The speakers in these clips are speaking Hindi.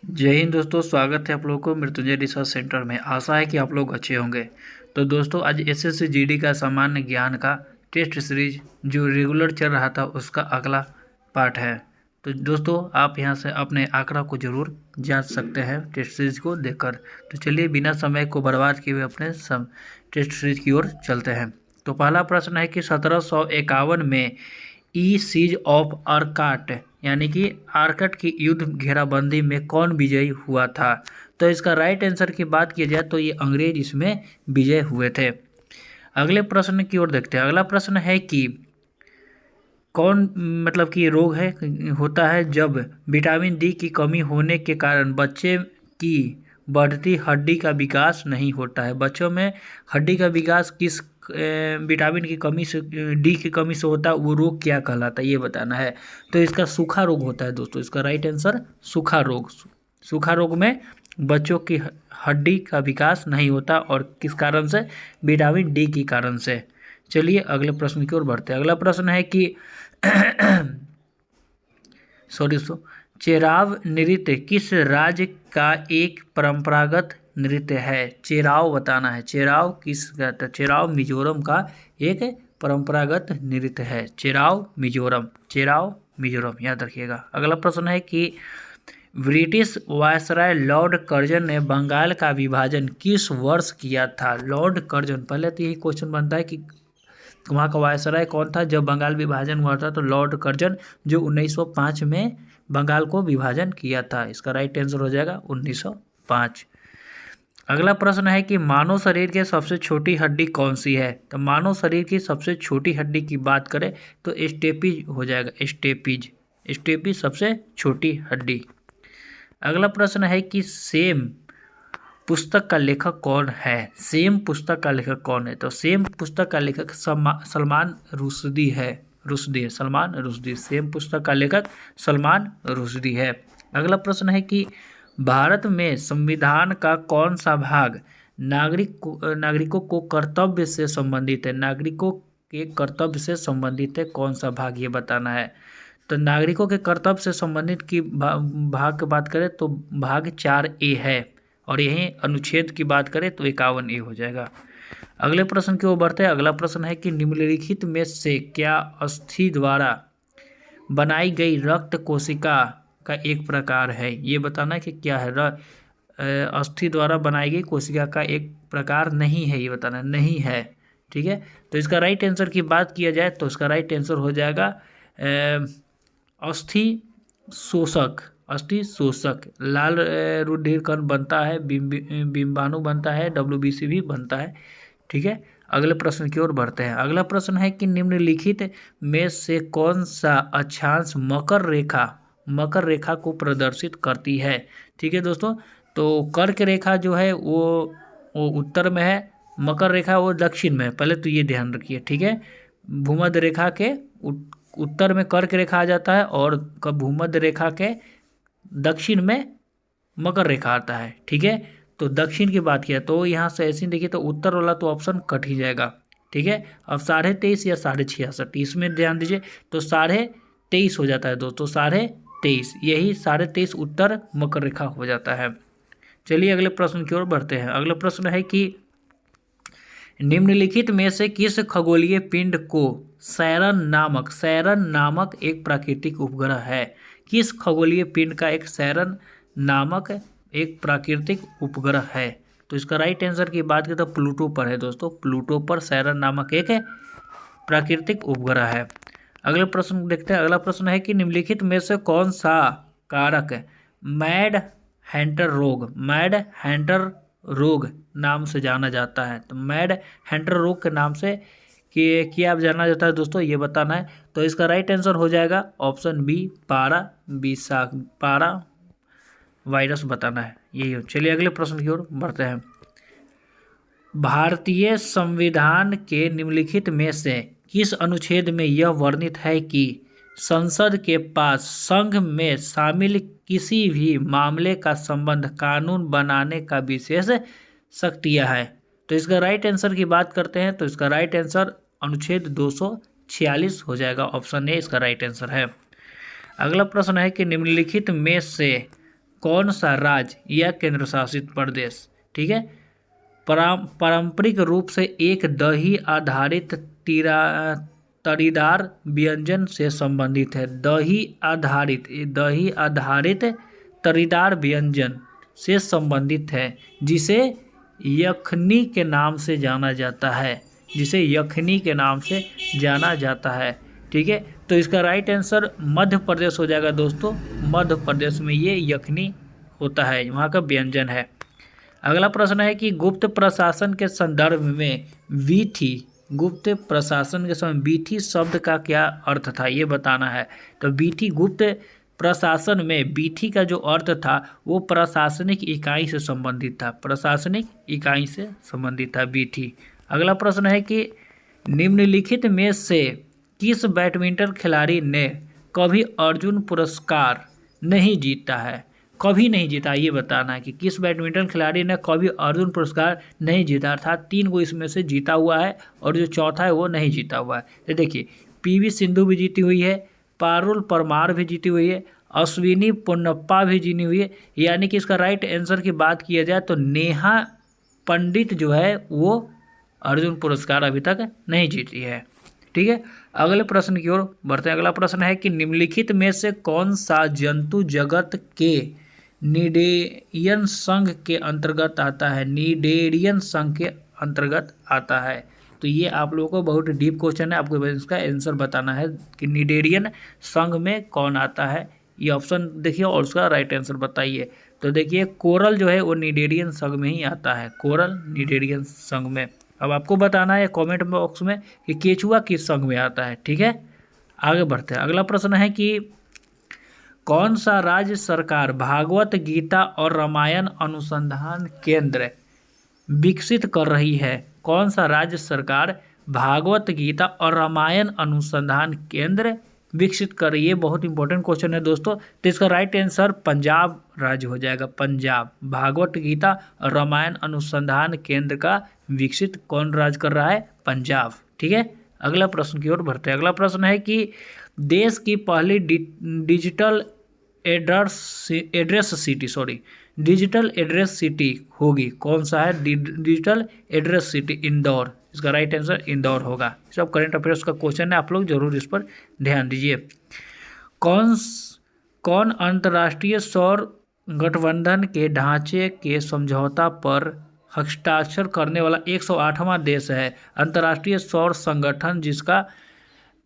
जय हिंद दोस्तों, स्वागत है आप लोगों को मृत्युंजय रिसर्च सेंटर में। आशा है कि आप लोग अच्छे होंगे। तो दोस्तों, आज एसएससी जीडी का सामान्य ज्ञान का टेस्ट सीरीज जो रेगुलर चल रहा था उसका अगला पार्ट है। तो दोस्तों, आप यहां से अपने आंकड़ा को ज़रूर जांच सकते हैं टेस्ट सीरीज को देखकर। तो चलिए, बिना समय को बर्बाद किए हुए अपने टेस्ट सीरीज की ओर चलते हैं। तो पहला प्रश्न है कि 1751 में ई सीज ऑफ आर्काट यानी कि आर्कट की युद्ध घेराबंदी में कौन विजयी हुआ था। तो इसका राइट आंसर की बात की जाए तो ये अंग्रेज इसमें विजय हुए थे। अगले प्रश्न की ओर देखते हैं। अगला प्रश्न है कि कौन मतलब कि रोग है होता है जब विटामिन डी की कमी होने के कारण बच्चे की बढ़ती हड्डी का विकास नहीं होता है। बच्चों में हड्डी का विकास किस विटामिन की कमी से डी की कमी से होता है, वो रोग क्या कहलाता है ये बताना है। तो इसका सूखा रोग होता है दोस्तों। इसका राइट आंसर सूखा रोग। सूखा रोग में बच्चों की हड्डी का विकास नहीं होता, और किस कारण से? विटामिन डी के कारण से। चलिए अगले प्रश्न की ओर बढ़ते हैं। अगला प्रश्न है कि सॉरी दोस्तों, चेराव नृत्य किस राज्य का एक परंपरागत नृत्य है? चेराव बताना है। चेराव किस कहते हैं? चेराव मिजोरम का एक परंपरागत नृत्य है। चेराव मिजोरम। चेराव मिजोरम याद रखिएगा। अगला प्रश्न है कि ब्रिटिश वायसराय लॉर्ड कर्जन ने बंगाल का विभाजन किस वर्ष किया था? लॉर्ड कर्जन, पहले तो यही क्वेश्चन बनता है कि वहाँ का वायसराय कौन था जब बंगाल विभाजन हुआ था? तो लॉर्ड कर्जन, जो 1905 में बंगाल को विभाजन किया था। इसका राइट आंसर हो जाएगा 1905। अगला प्रश्न है कि मानव शरीर की सबसे छोटी हड्डी कौन सी है? तो मानव शरीर की सबसे छोटी हड्डी की बात करें तो स्टेपीज हो जाएगा। स्टेपीज। स्टेपीज सबसे छोटी हड्डी। अगला प्रश्न है कि सेम पुस्तक का लेखक कौन है? सेम पुस्तक का लेखक कौन है? तो सेम पुस्तक का लेखक सलमान रुश्दी है। सलमान रुश्दी। सेम पुस्तक का लेखक सलमान रुश्दी है। अगला प्रश्न है कि भारत में संविधान का कौन सा भाग नागरिकों को कर्तव्य से संबंधित है? नागरिकों के कर्तव्य से संबंधित है कौन सा भाग, ये बताना है। तो नागरिकों के कर्तव्य से संबंधित की भाग की बात करें तो भाग 4A है, और यहीं अनुच्छेद की बात करें तो 51A हो जाएगा। अगले प्रश्न की ओर बढ़ते हैं। अगला प्रश्न है कि निम्नलिखित में से क्या अस्थि द्वारा बनाई गई रक्त कोशिका का एक प्रकार है? ये बताना है कि क्या है। अस्थि द्वारा बनाई गई कोशिका का एक प्रकार नहीं है, ये बताना नहीं है। ठीक है, तो इसका राइट आंसर की बात किया जाए तो इसका राइट आंसर हो जाएगा अस्थि शोषक। अस्थि शोषक। लाल रुधिर कण बनता है, बिंबाणु बनता है, WBC भी बनता है। ठीक है, अगले प्रश्न की ओर बढ़ते हैं। अगला प्रश्न है कि निम्नलिखित में से कौन सा अक्षांश मकर रेखा को प्रदर्शित करती है? ठीक है दोस्तों, तो कर्क रेखा जो है वो उत्तर में है, मकर रेखा वो दक्षिण में है। पहले तो ये ध्यान रखिए। ठीक है, भूमध्य रेखा के उत्तर में कर्क रेखा आ जाता है, और भूमध्य रेखा के दक्षिण में मकर रेखा आता है। ठीक है, तो दक्षिण की बात किया तो यहाँ से ऐसे देखिए तो उत्तर वाला तो ऑप्शन कट ही जाएगा। ठीक है, अब 23.5 या 66.5 इसमें ध्यान दीजिए, तो 23.5 हो जाता है दोस्तों। 23.5, यही 23.5 उत्तर मकर रेखा हो जाता है। चलिए अगले प्रश्न की ओर बढ़ते हैं। अगला प्रश्न है कि निम्नलिखित में से किस खगोलीय पिंड को सैरन नामक एक प्राकृतिक उपग्रह है? किस खगोलीय पिंड का एक सैरन नामक एक प्राकृतिक उपग्रह है? तो इसका राइट आंसर की बात करें तो प्लूटो पर है दोस्तों। प्लूटो पर सैरन नामक एक प्राकृतिक उपग्रह है। अगले प्रश्न देखते हैं। अगला प्रश्न है कि निम्नलिखित में से कौन सा कारक मैड हैंटर रोग नाम से जाना जाता है? तो मैड हैंटर रोग के नाम से क्या जाना जाता है दोस्तों, ये बताना है। तो इसका राइट आंसर हो जाएगा ऑप्शन बी, पारा वायरस बताना है। यही। चलिए अगले प्रश्न की ओर बढ़ते हैं। भारतीय संविधान के निम्नलिखित में से किस अनुच्छेद में यह वर्णित है कि संसद के पास संघ में शामिल किसी भी मामले का संबंध कानून बनाने का विशेष शक्तियाँ है? तो इसका राइट आंसर की बात करते हैं तो इसका राइट आंसर अनुच्छेद 246 हो जाएगा। ऑप्शन ए इसका राइट आंसर है। अगला प्रश्न है कि निम्नलिखित में से कौन सा राज्य या केंद्र शासित प्रदेश, ठीक है, पारंपरिक रूप से एक दही आधारित तरीदार व्यंजन से संबंधित है। दही आधारित तरीदार व्यंजन से संबंधित है, जिसे यखनी के नाम से जाना जाता है, ठीक है। तो इसका राइट आंसर मध्य प्रदेश हो जाएगा दोस्तों। मध्य प्रदेश में ये यखनी होता है, वहाँ का व्यंजन है। अगला प्रश्न है कि गुप्त प्रशासन के संदर्भ में गुप्त प्रशासन के समय वीथी शब्द का क्या अर्थ था, ये बताना है। तो वीथी गुप्त प्रशासन में वीथी का जो अर्थ था वो प्रशासनिक इकाई से संबंधित था वीथी। अगला प्रश्न है कि निम्नलिखित में से किस बैडमिंटन खिलाड़ी ने कभी अर्जुन पुरस्कार नहीं जीता है, ये बताना है कि किस बैडमिंटन खिलाड़ी ने कभी अर्जुन पुरस्कार नहीं जीता, अर्थात 3 गो इसमें से जीता हुआ है और जो चौथा है वो नहीं जीता हुआ है। तो देखिए पीवी सिंधु भी जीती हुई है, पारुल परमार भी जीती हुई है, अश्विनी पोन्नप्पा भी जीती हुई है, यानी कि इसका राइट आंसर की बात किया जाए तो नेहा पंडित जो है वो अर्जुन पुरस्कार अभी तक नहीं जीती है, ठीक है। अगले प्रश्न की ओर बढ़ते हैं। अगला प्रश्न है कि निम्नलिखित में से कौन सा जंतु जगत के निडेरियन संघ के अंतर्गत आता है। तो ये आप लोगों को बहुत डीप क्वेश्चन है, आपको इसका आंसर बताना है कि निडेरियन संघ में कौन आता है। ये ऑप्शन देखिए और उसका राइट आंसर बताइए। तो देखिए कोरल जो है वो निडेरियन संघ में ही आता है, कोरल निडेरियन संघ में। अब आपको बताना है कमेंट बॉक्स में कि केचुआ किस संघ में आता है, ठीक है। आगे बढ़ते हैं। अगला प्रश्न है कि कौन सा राज्य सरकार भागवत गीता और रामायण अनुसंधान केंद्र विकसित कर रही है। कौन सा राज्य सरकार भागवत गीता और रामायण अनुसंधान केंद्र विकसित कर रही है, बहुत इंपॉर्टेंट क्वेश्चन है दोस्तों। तो इसका राइट आंसर पंजाब राज्य हो जाएगा, पंजाब। भागवत गीता और रामायण अनुसंधान केंद्र का विकसित कौन राज्य कर रहा है, पंजाब, ठीक है। अगला प्रश्न की ओर बढ़ते हैं। अगला प्रश्न है कि देश की पहली डिजिटल एड्रेस सिटी होगी, कौन सा है, डिजिटल एड्रेस सिटी इंदौर। इसका राइट आंसर इंदौर होगा। सब करंट अफेयर्स का क्वेश्चन है, आप लोग जरूर इस पर ध्यान दीजिए। कौन अंतर्राष्ट्रीय सौर गठबंधन के ढांचे के समझौता पर हस्ताक्षर करने वाला 108वां देश है। अंतर्राष्ट्रीय सौर संगठन जिसका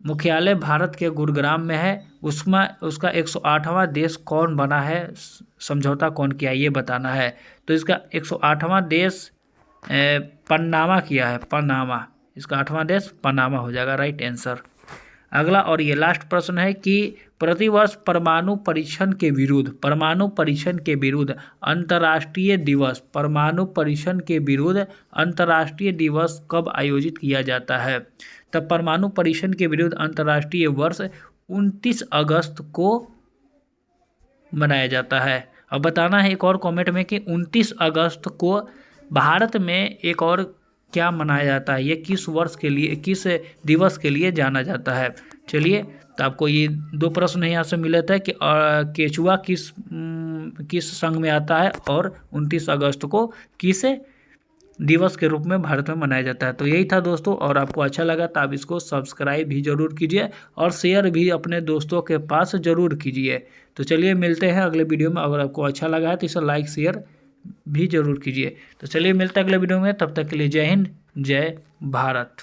मुख्यालय भारत के गुरुग्राम में है, उसका 108वां देश कौन बना है, समझौता कौन किया, ये बताना है। तो इसका 108वां देश पनामा किया है, पनामा। इसका 8वां देश पनामा हो जाएगा, राइट आंसर। अगला और ये लास्ट प्रश्न है कि प्रतिवर्ष परमाणु परीक्षण के विरुद्ध अंतर्राष्ट्रीय दिवस कब आयोजित किया जाता है। तब परमाणु परीक्षण के विरुद्ध अंतर्राष्ट्रीय वर्ष 29 अगस्त को मनाया जाता है। अब बताना है एक और कमेंट में कि 29 अगस्त को भारत में एक और क्या मनाया जाता है, ये किस दिवस के लिए जाना जाता है। चलिए, तो आपको ये 2 प्रश्न यहाँ से मिले थे कि केचुआ किस संघ में आता है और 29 अगस्त को किस दिवस के रूप में भारत में मनाया जाता है। तो यही था दोस्तों, और आपको अच्छा लगा तो आप इसको सब्सक्राइब भी जरूर कीजिए और शेयर भी अपने दोस्तों के पास जरूर कीजिए। तो चलिए मिलते हैं अगले वीडियो में। अगर आपको अच्छा लगा है तो इसे लाइक शेयर भी जरूर कीजिए। तो चलिए मिलते हैं अगले वीडियो में, तब तक के लिए जय हिंद, जय भारत।